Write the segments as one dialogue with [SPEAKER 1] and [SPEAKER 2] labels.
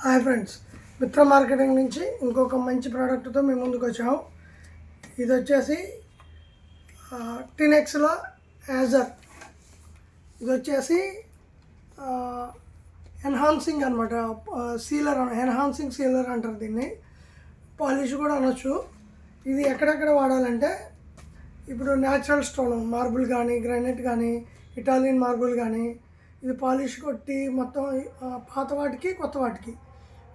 [SPEAKER 1] Hi friends, మిత్ర marketing నుంచి ఇంకొక మంచి ప్రోడక్ట్తో మేము ముందుకు వచ్చాము. ఇది వచ్చేసి టినెక్స్లో యాజర్. ఇది వచ్చేసి ఎన్హాన్సింగ్ అనమాట, సీలర్, ఎన్హాన్సింగ్ సీలర్ అంటారు దీన్ని. పాలిష్ కూడా అనొచ్చు. ఇది ఎక్కడెక్కడ వాడాలంటే, ఇప్పుడు న్యాచురల్ స్టోన్ మార్బుల్ కానీ, గ్రానైట్ కానీ, ఇటాలియన్ మార్బుల్ కానీ, ఇది పాలిష్ కొట్టి మొత్తం పాత వాటికి కొత్త వాటికి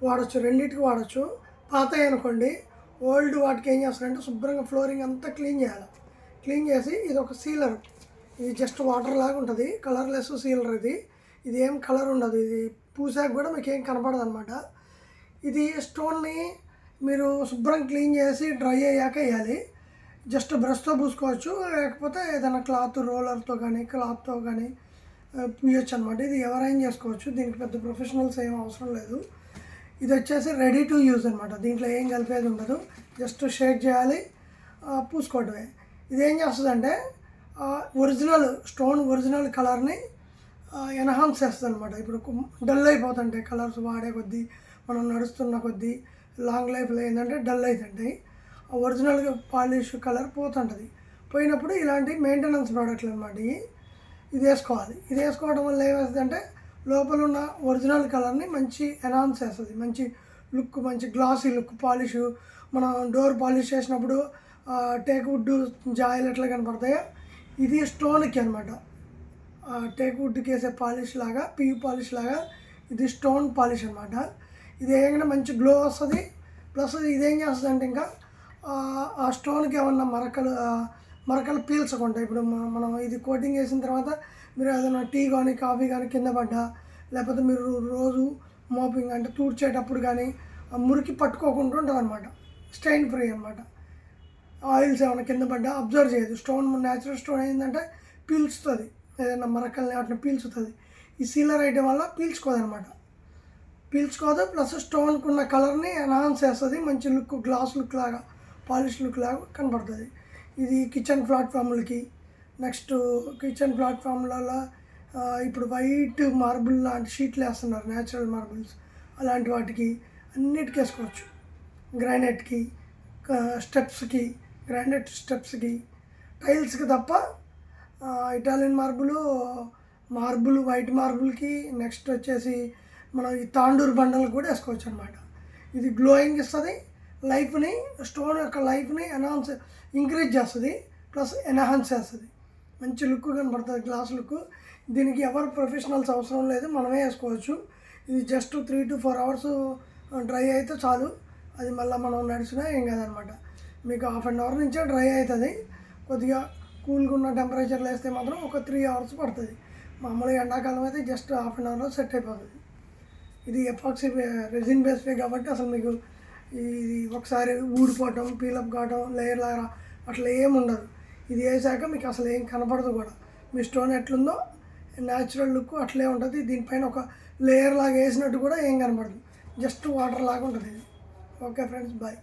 [SPEAKER 1] వాడచ్చు, రెండింటికి వాడచ్చు. పాత అనుకోండి, ఓల్డ్ వాటికి ఏం చేస్తారంటే శుభ్రంగా ఫ్లోరింగ్ అంతా క్లీన్ చేయాలి. క్లీన్ చేసి ఇది ఒక సీలర్, ఇది జస్ట్ వాటర్ లాగా ఉంటుంది, కలర్లెస్ సీలర్. ఇది ఏం కలర్ ఉండదు, ఇది పూసాక కూడా మీకు ఏం కనపడదు అనమాట. ఇది స్టోన్ని మీరు శుభ్రం క్లీన్ చేసి డ్రై అయ్యాక వేయాలి. జస్ట్ బ్రష్తో పూసుకోవచ్చు, లేకపోతే ఏదైనా క్లాత్ రోలర్తో కానీ క్లాత్తో కానీ పూయొచ్చు అనమాట. ఇది ఎవరైనా చేసుకోవచ్చు, దీనికి పెద్ద ప్రొఫెషనల్స్ ఏం అవసరం లేదు. ఇది వచ్చేసి రెడీ టు యూజ్ అనమాట, దీంట్లో ఏం కలిపేది ఉండదు, జస్ట్ షేక్ చేయాలి, పూసుకోవటమే. ఇది ఏం చేస్తుందంటే ఒరిజినల్ స్టోన్ ఒరిజినల్ కలర్ని ఎన్హాన్స్ చేస్తుంది అనమాట. ఇప్పుడు డల్ అయిపోతుంటాయి కలర్స్ వాడే కొద్దీ, మనం నడుస్తున్న కొద్దీ లాంగ్ లైఫ్లో ఏంటంటే డల్ అవుతుంటాయి. ఒరిజినల్గా పాలిష్ కలర్ పోతుంటుంది. పోయినప్పుడు ఇలాంటి మెయింటెనెన్స్ ప్రోడక్ట్లు అనమాట. ఇది వేసుకోవాలి. ఇది వేసుకోవడం వల్ల ఏమవుతుందంటే లోపల ఉన్న ఒరిజినల్ కలర్ని మంచి ఎన్హాన్స్ చేస్తుంది, మంచి లుక్, మంచి గ్లాసీ లుక్. పాలిష్ మనం డోర్ పాలిష్ చేసినప్పుడు టేక్ వుడ్ జాయిలు ఎట్లా కనపడతాయో, ఇది స్టోన్కి అనమాట. టేక్ వుడ్కి వేసే పాలిష్ లాగా, పియూ పాలిష్ లాగా ఇది స్టోన్ పాలిష్ అనమాట. ఇది వేయగానే మంచి గ్లో వస్తుంది. ప్లస్ ఇదేం చేస్తుంది అంటే ఇంకా ఆ స్టోన్కి ఏమన్నా మరకలు పీల్చకుండా, ఇప్పుడు మనం ఇది కోటింగ్ వేసిన తర్వాత మీరు ఏదైనా టీ కానీ కాఫీ కానీ కింద పడ్డా, లేకపోతే మీరు రోజు మోపింగ్ అంటే తూడ్చేటప్పుడు కానీ మురికి పట్టుకోకుండా ఉంటుంది అనమాట. స్టెయిన్ ఫ్రీ అనమాట. ఆయిల్స్ ఏమైనా కింద పడ్డా అబ్జర్వ్ చేయదు. స్టోన్ న్యాచురల్ స్టోన్ ఏంటంటే పీల్చుతుంది, ఏదైనా మరకల్ని వాటిని పీల్చుతుంది. ఈ సీలర్ ఐటమ్ వల్ల పీల్చుకోదనమాట, పీల్చుకోదు. ప్లస్ స్టోన్కి ఉన్న కలర్ని ఎన్హాన్స్ చేస్తుంది, మంచి లుక్, గ్లాస్ లుక్ లాగా, పాలిష్ లుక్ లాగా కనపడుతుంది. ఇది కిచెన్ ప్లాట్ఫామ్లకి, నెక్స్ట్ కిచెన్ ప్లాట్ఫామ్లలో ఇప్పుడు వైట్ మార్బుల్ లాంటి షీట్లు వేస్తున్నారు, న్యాచురల్ మార్బుల్స్, అలాంటి వాటికి అన్నిటికీ వేసుకోవచ్చు. గ్రానైట్కి, స్టెప్స్కి, గ్రానైట్ స్టెప్స్కి, టైల్స్కి తప్ప ఇటాలియన్ మార్బుల్ వైట్ మార్బుల్కి, నెక్స్ట్ వచ్చేసి మనం ఈ తాండూరు బండలు కూడా వేసుకోవచ్చు అనమాట. ఇది గ్లోయింగ్ ఇస్తుంది, లైఫ్ని, స్టోన్ యొక్క లైఫ్ని ఇంక్రీజ్ చేస్తుంది, ప్లస్ ఎన్హాన్స్ చేస్తుంది, మంచి లుక్ కనబడుతుంది, గ్లాస్ లుక్. దీనికి ఎవరు ప్రొఫెషనల్స్ అవసరం లేదు, మనమే వేసుకోవచ్చు. ఇది జస్ట్ 3 to 4 hours డ్రై అయితే చాలు. అది మళ్ళీ మనం నడిచినా ఏం కాదనమాట. మీకు 1/2 hour నుంచే డ్రై అవుతుంది. కొద్దిగా కూల్గా ఉన్న టెంపరేచర్లో వేస్తే మాత్రం ఒక 3 hours పడుతుంది. మామూలుగా ఎండాకాలం అయితే జస్ట్ 1/2 hourలో సెట్ అయిపోతుంది. ఇది ఎపాక్సీ రెజిన్ బేస్డ్ కాబట్టి అసలు మీకు ఇది ఒకసారి ఊడిపోవటం, పీలప్ కావటం, లేయర్ లాగా అట్లా ఏమి ఉండదు. ఇది వేసాక మీకు అసలు ఏం కనపడదు కూడా. మీ స్టోన్ ఎట్లుందో న్యాచురల్ లుక్ అట్లే ఉంటుంది. దీనిపైన ఒక లేయర్ లాగా వేసినట్టు కూడా ఏం కనపడదు, జస్ట్ వాటర్ లాగా ఉంటుంది ఇది. Okay friends, bye.